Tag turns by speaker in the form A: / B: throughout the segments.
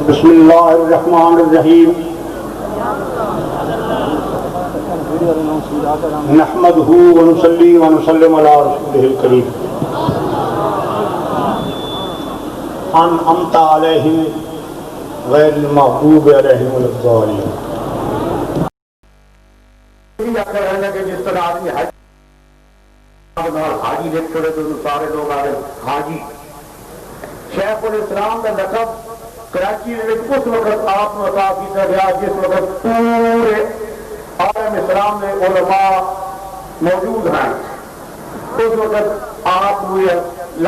A: بسم اللہ الرحمن الرحیم نحمدہ ونصلی ونسلم علی رسولہ الکریم انعمت علیہم غیر المغضوب علیہم ولا الضالین۔ جس طرح آدمی حاجی دیکھ چھوڑے تو سارے لوگ آ رہے حاجی شیخ الاسلام کا لقب کراچی میں اس وقت آپ نے عطا کیا گیا جس وقت پورے عالم اسلام میں علماء موجود ہیں، اس وقت آپ کو یہ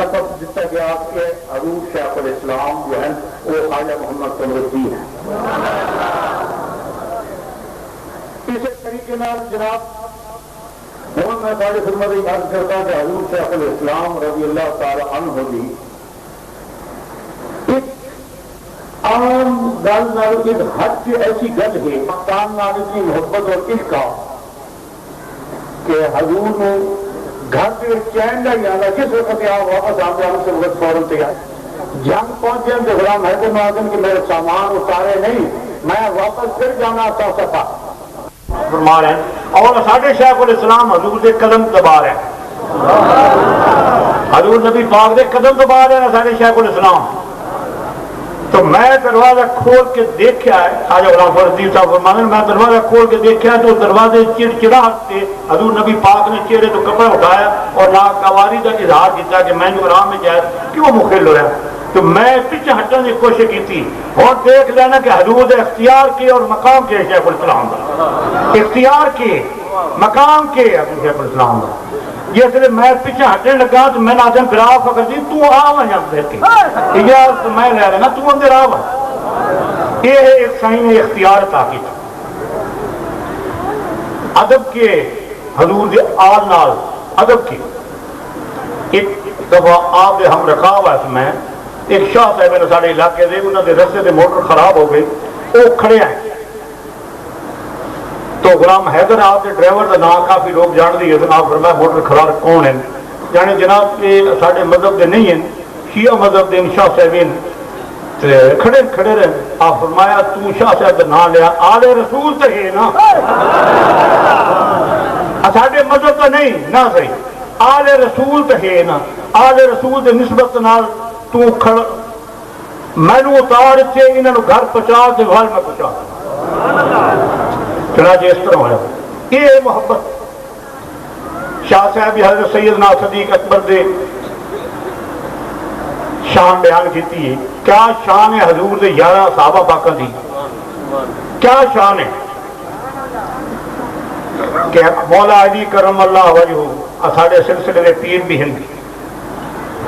A: لقب دیتا گیا کہ حضور شیخ الاسلام جو ہے وہ خواجہ محمد قمرالدین ہیں۔ اسی طریقے میں جناب میں ساری خدمت عرض کرتا ہوں کہ حضور شیخ الاسلام رضی اللہ تعالی عنہ بھی عام گل نال ایک حد سے ایسی گل ہے مکان نال اتنی محبت اور عشق کہ حضور نے گھر سے چین کا ہی آنا جس وقت آپ واپس آتے ہیں سے وقت فوراً تیار جنگ پہنچے تو غلام حیدر مہاجن کہ میرے سامان اتارے نہیں میں واپس پھر جانا تھا سفا فرما رہے ہیں اور ساڈے شیخ الاسلام حضور کے قدم دبا رہے ہیں، حضور نبی پاک کے قدم دبا رہے ہیں ساڈے شیخ الاسلام۔ تو میں دروازہ کھول کے دیکھا ہے خواجہ غلام فرید صاحب فرماتے ہیں میں دروازہ کھول کے دیکھا تو دروازے چڑچڑاہٹ سے حضور نبی پاک نے چہرے تو کپڑا اٹھایا اور ناگواری کا اظہار کیا کہ میں جو آرام میں جائے کیوں مخل ہوا ہے، تو میں پیچھے ہٹنے کی کوشش کی تھی اور دیکھ لینا کہ حضور نے اختیار کے اور مقام کے شیخ الاسلام کا اختیار کے مقام کے حضور شیخ الاسلام کا جس لیے میں پیچھے ہٹنے لگا تو میں ناظم فراغ فکر دی تو آوا جب دیکھ کے اجازت میں لے لینا تو اندر آوا، یہ ہے ایک صحیح نے اختیار تاکید ادب کے حضور دے آل نال ادب کی۔ ایک دفعہ آپ دے ہم رکھا ہوا ہے میں ایک شاہ صاحب نے سارے علاقے دے انہوں نے رستے دے موٹر خراب ہو گئی وہ کھڑے ہیں تو غلام حیدر آپ کے ڈرائیور کا نام کافی لوگ جان دی ہے جناب فرمایا موٹر خراب کون ہیں یعنی جناب کہ سارے مذہب کے نہیں ہیں شیعہ مذہب کے شاہ صاحبین کھڑے کھڑے رہے آپ فرمایا تو شاہ صاحب کا نام لیا آل رسول تو ہے نا سارے مذہب تو نہیں نہ صحیح آل رسول تو ہے نا آل رسول کے نسبت نال تو کھڑ مینو اتار سے انہوں گھر پہنچا کے گھر میں پہنچا چنانچہ اس طرح ہوا یہ محبت شاہ صاحب حضرت سیدنا صدیق اکبر دے شان بیان کیتی ہے کیا شان ہے حضور دے 11 صحابہ پاکاں دی کیا شان ہے کہ مولا علی کرم اللہ وجہہ ساڈے سلسلے دے پیر بھی ہیں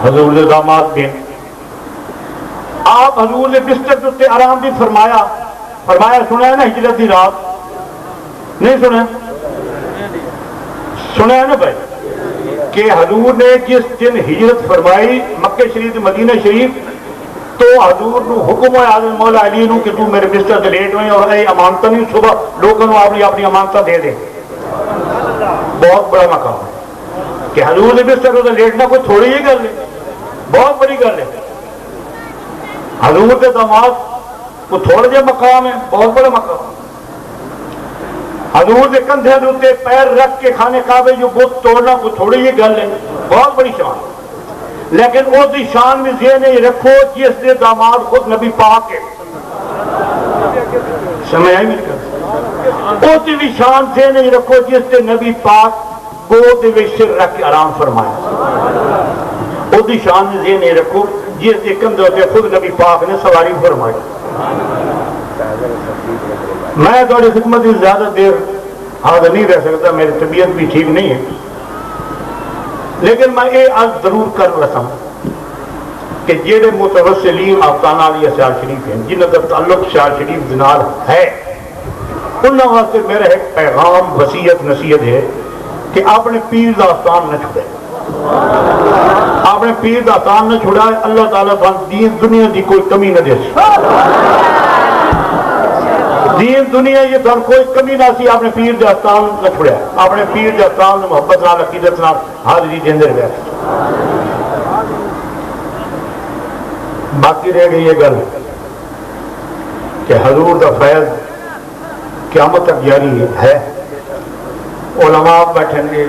A: حضور دے داماد بھی ہیں آپ حضور دے بستر تے آرام بھی فرمایا سنیا نا ہجرت دی رات نہیں سنیا نا بھائی کہ حضور نے جس دن ہجرت فرمائی مکہ شریف مدینہ شریف تو حضور نو حکم ہے حضرت مولا علی نو کہ تو میرے بستر سے لیٹ ہوئے اور اے امانتہ نہیں صبح لوگوں نے اپنی امانتہ دے دے بہت بڑا مقام ہے کہ حضور نے بستر سے لیٹنا کوئی تھوڑی ہی گل ہے بہت بڑی گل ہے حضور کے داماد کو تھوڑا جہا مقام ہے بہت بڑا مقام حضور کے کندھے دے پیر رکھ کے کھانے کعبے جو بت توڑنا کوئی تھوڑی ہی گل ہے بہت بڑی شان لیکن اس کی شان بھی ذہن میں رکھو جس کے داماد خود نبی پاک ہے سمجھ آئی میری گل اس کی بھی شان ذہن میں رکھو جس کے نبی پاک گود میں سر رکھ کے آرام فرمایا اس کی شان بھی ذہن میں رکھو جس کے کندھے سے خود نبی پاک نے سواری فرمائی۔ میں تھوڑی خدمت میں زیادہ دیر حاضر نہیں رہ سکتا میری طبیعت بھی ٹھیک نہیں ہے لیکن میں یہ عرض ضرور کر رہا ہوں کہ جہے متوسلین آفتانہ علی سیال شریف ہیں جنہوں کا تعلق سیال شریف دنال ہے انہوں واسطے میرا ایک پیغام وصیت نصیحت ہے کہ اپنے پیر دا آستان نہ چھوڑے اپنے پیر دا آستان نہ چھوڑائے اللہ تعالیٰ دین دنیا دی کوئی کمی نہ دے دین دنیا یہ دن کوئی کمی نہ سی اپنے پیر دے آستان نہ چھوڑیا اپنے پیر دے آستان محبت نال عقیدت نال حاضری دیندے رہے باقی رہ گئی یہ گل کہ حضور دا فیض قیامت تک جاری ہے. علماء بیٹھیں گے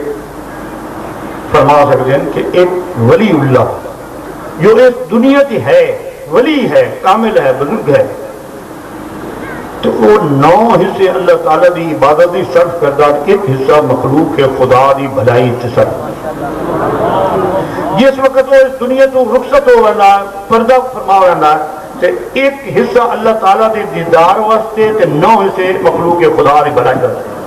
A: فرما سکتے ہیں کہ ایک ولی اللہ جو اس دنیا کی ہے، ولی ہے، کامل ہے، بزرگ ہے، تو وہ 9 حصے اللہ تعالیٰ دی عبادت دی صرف کردہ، ایک حصہ مخلوق کے خدا دی بھلائی تے صرف. جس وقت وہ اس دنیا تو رخصت ہو رہا ہے، پردہ فرما رہا ہے، تو ایک حصہ اللہ تعالیٰ دی دیدار واسطے تے 9 حصے مخلوق کے خدا دی بھلائی واسطے.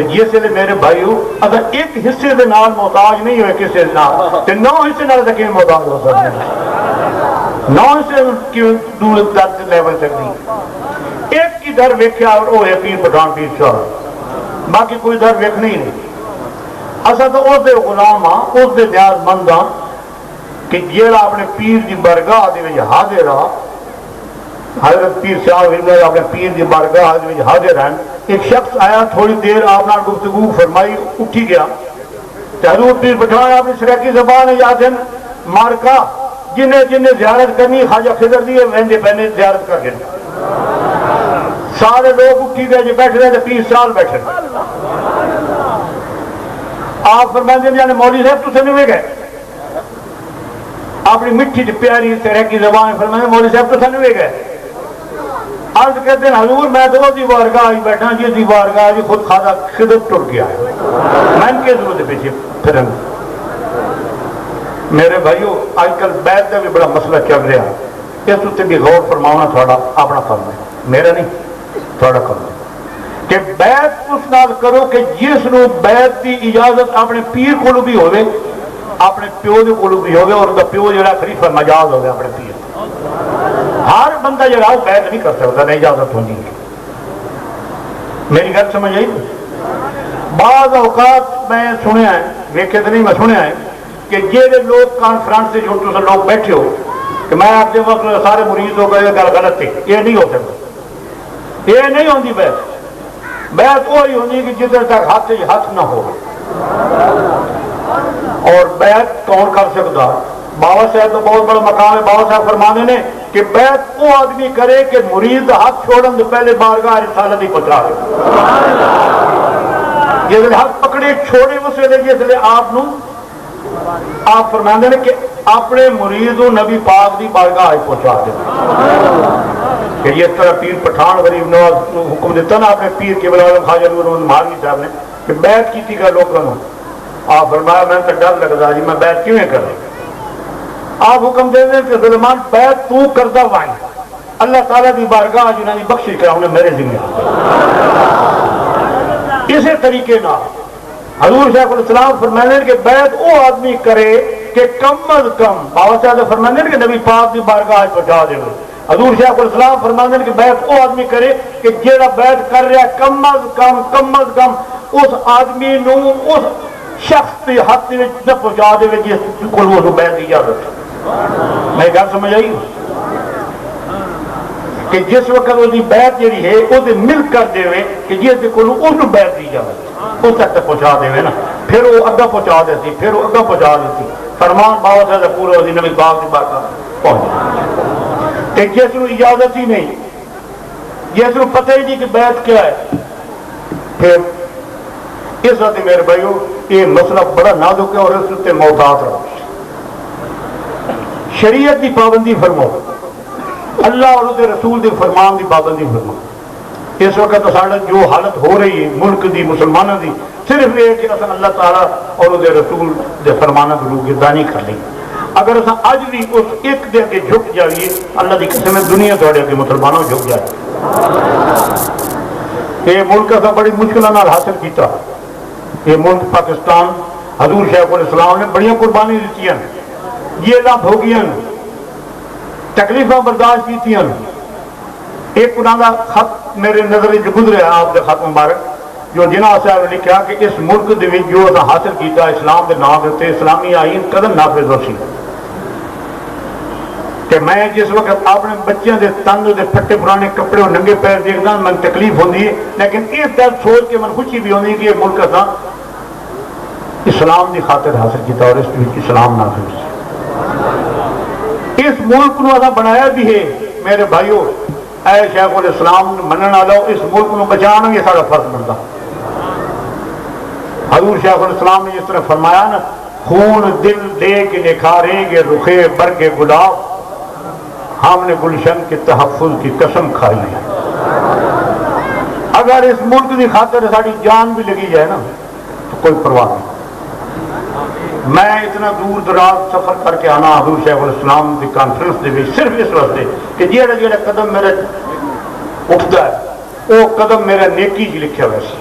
A: جس لیے میرے بھائیو اگر ایک حصے دے نال محتاج نہیں ہوئے کسی نال تے 9 حصے نال تک محتاج ہو سکتے ہیں. 9 حصے کیوں دور درد لے بن سکتی. ایک کی در ویکھیا اور وہ ہے پیر پٹھان پیر صاحب، باقی کوئی در ویکھ نہیں. اصل تو اس دے غلام ہاں، اس دے نیاز مند ہاں کہ جیڑا اپنے پیر دی بارگاہ دے وچ حاضر آ. حضرت پیر صاحب اپنے پیر دی بارگاہ دے وچ حاضر ہیں. ایک شخص آیا، تھوڑی دیر آپ نے گفتگو فرمائی، اٹھی گیا. حضور پیر پٹھان اپنی سریکی زبان یاد ہیں مارکا جنہیں جنہیں زیارت کرنی خواجہ خضر دی وہندے پہنے زیارت کر گئے. سارے لوگ اٹھی گئے جو بیٹھ رہے تھے، 20 سال بیٹھے. آپ فرماتے ہیں یعنی مولوی صاحب تسے نہیں گئے، اپنی مٹھی پیاری سریکی زبان فرماتے ہیں مولوی صاحب تسے نہیں گئے. عرض کہتے ہیں حضور میں تو دی بارگاہ آئی بیٹھا جی دی بارگاہ جی خود خواجہ خضر ٹر گیا ہے، میں ان کے ضرورت پیچھے پھرن. میرے بھائیو آج کل بیعت کا بھی بڑا مسئلہ چل رہا ہے، اس اتنے بھی غور فرمانا تھوڑا اپنا فرم ہے، میرا نہیں تھوڑا فرم ہے کہ بیعت اس نال کرو کہ جس نو بیعت کی اجازت اپنے پیر کو بھی ہوئے، اپنے پیو دے کو بھی ہوئے، اور دا پیو جڑا خلیفہ مجاز ہوئے اپنے پیر. ہر بندہ جڑا بیعت نہیں کر سکتا، نہیں اجازت ہونی. میری گل سمجھ آئی؟ بعض اوقات میں سنیا ہے، ویکھے تو نہیں میں سنیا ہے کہ جہے لوگ کانفرنس سے جو لوگ بیٹھے ہو کہ میں آپ کے وقت سارے مریض ہو گئے، گل غلط ہے، یہ نہیں ہو سکتا. یہ نہیں ہوتی بیعت. بیعت وہی ہوتی کہ جدھر تک ہاتھ نہ ہو. اور بیعت کون کر سکتا؟ بابا صاحب تو بہت بڑا مقام ہے. بابا صاحب فرمانے نے کہ بیعت وہ آدمی کرے کہ مرید ہاتھ چھوڑن سے پہلے بارگاہ رسالت ہی پہنچا دے. جس ہاتھ پکڑے چھوڑے اس ویلے جس لیے آپ فرمانے نے کہ اپنے مرید و نبی پاک دی بارگاہ پہنچا دے. کہ اس طرح پیر پٹھان غریب نواز حکم دیتا نا اپنے پیر کے بلا خواجہ مہاروی صاحب نے کہ بیعت کی گا لوگوں. آپ فرمایا میں تو ڈر لگتا جی میں بیعت کیوں کر رہا. آپ حکم دے دیں کہ سلمان بیعت تو کردہ وائیں اللہ تعالیٰ دی بارگاہ جنہوں نے بخشش کرا انہیں میرے ذمہ. اسی طریقے نہ حضور شیخ الاسلام فرمانے کہ بیعت وہ آدمی کرے کہ کم از کم بابا صاحب فرمانے کہ نبی پاک دی بارگاہ پہنچا دے. حضور شیخ الاسلام فرمانے کہ بیعت وہ آدمی کرے کہ جیڑا بیعت کر رہا ہے کم از کم اس آدمی نو اس شخص کے ہاتھ میں نہ پہنچا دے جس کو بیعت کی اجازت. میں گل سمجھ آئی کہ جس وقت وہ بیعت جیڑی ہے وہ مل کر دے کہ جس کو بیعت دی جائے اس تک پہنچا دے نا، پھر وہ اگا پہنچا دیتی، پھر وہ اگا پہنچا دیتی. فرمان بابا صاحب پورا ہوتی نبی باغ کی بات پہنچ کہ جس کو اجازت ہی نہیں، جس کو پتہ ہی نہیں کہ بیعت کیا ہے. پھر اس وقت میرے بھائیو یہ مسئلہ بڑا نازک ہے اور اس سے محتاط رہو. شریعت کی پابندی فرماؤ، اللہ اور اس رسول کے فرمان کی پابندی فرماؤ. اس وقت سارا جو حالت ہو رہی ہے ملک دی مسلمانوں دی صرف یہ کہ اصل اللہ تعالیٰ اور اس رسول کے فرمانوں کی روگردانی کر لیں. اگر اصل اج بھی اس ایک دے کے جھک جائیے اللہ کی قسم دنیا تھوڑے کے مسلمانوں جھک جائے. یہ ملک اصل بڑی مشکل حاصل کیتا. یہ ملک پاکستان حضور شیخ الاسلام نے بڑی قربانی دیتی ہیں، یہ لب ہو گئی، تکلیفاں برداشت کی. ایک انہوں کا خط میرے نظر گزرے آپ کے خط مبارک جو جناح صاحب نے لکھا کہ اس ملک دے جو حاصل کیتا اسلام کے نام دیتے اسلامی آئین قدم نافذ ہو سی. کہ میں جس وقت اپنے بچوں کے تن کے پھٹے پرانے کپڑے اور ننگے پیر دیکھتا من تکلیف ہوتی ہے، لیکن اس درد سوچ کے من خوشی بھی ہوتی ہے کہ یہ ملک اصا اسلام کی خاطر حاصل کیتا اور اس اسلام نافذ. اس ملک کو اصا بنایا بھی ہے میرے بھائیوں اے شیخ الاسلام منن والو اس ملک کو بچانا یہ سارا فرض بنتا. حضور شیخ الاسلام نے جس طرح فرمایا نا خون دل دے کے نکھاریں گے رخے برگ گلاب ہم نے گلشن کے تحفظ کی قسم کھائی ہے. اگر اس ملک کی خاطر ساری جان بھی لگی جائے نا تو کوئی پرواہ نہیں. میں اتنا دور دراز سفر کر کے آنا حضور شیخ الاسلام کی کانفرنس دے وچ صرف اس واسطے کہ جہاں جہاں قدم میرے اٹھتا ہے وہ قدم میرا نیکی جی لکھا ہوا سی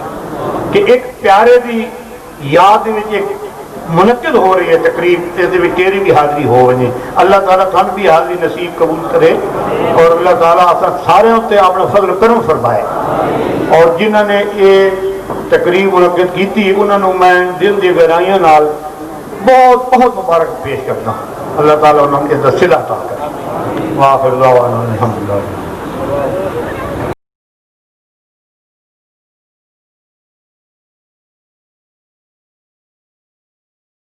A: کہ ایک پیارے دی یاد وچ ایک منعقد ہو رہی ہے تقریب اس دے تیری بھی حاضری ہو وجے. اللہ تعالیٰ تھن بھی حاضری نصیب قبول کرے اور اللہ تعالیٰ سارے اتنے اپنا فضل کرم فرمائے. اور جنہوں نے یہ تقریب منعقد کی انہوں نے میں دل کی گہرائیوں نال بہت بہت مبارک پیش کرتا ہوں. اللہ تعالیٰ انہوں نے اس کا صلہ عطا کرے. واخر دعوانا الحمدللہ.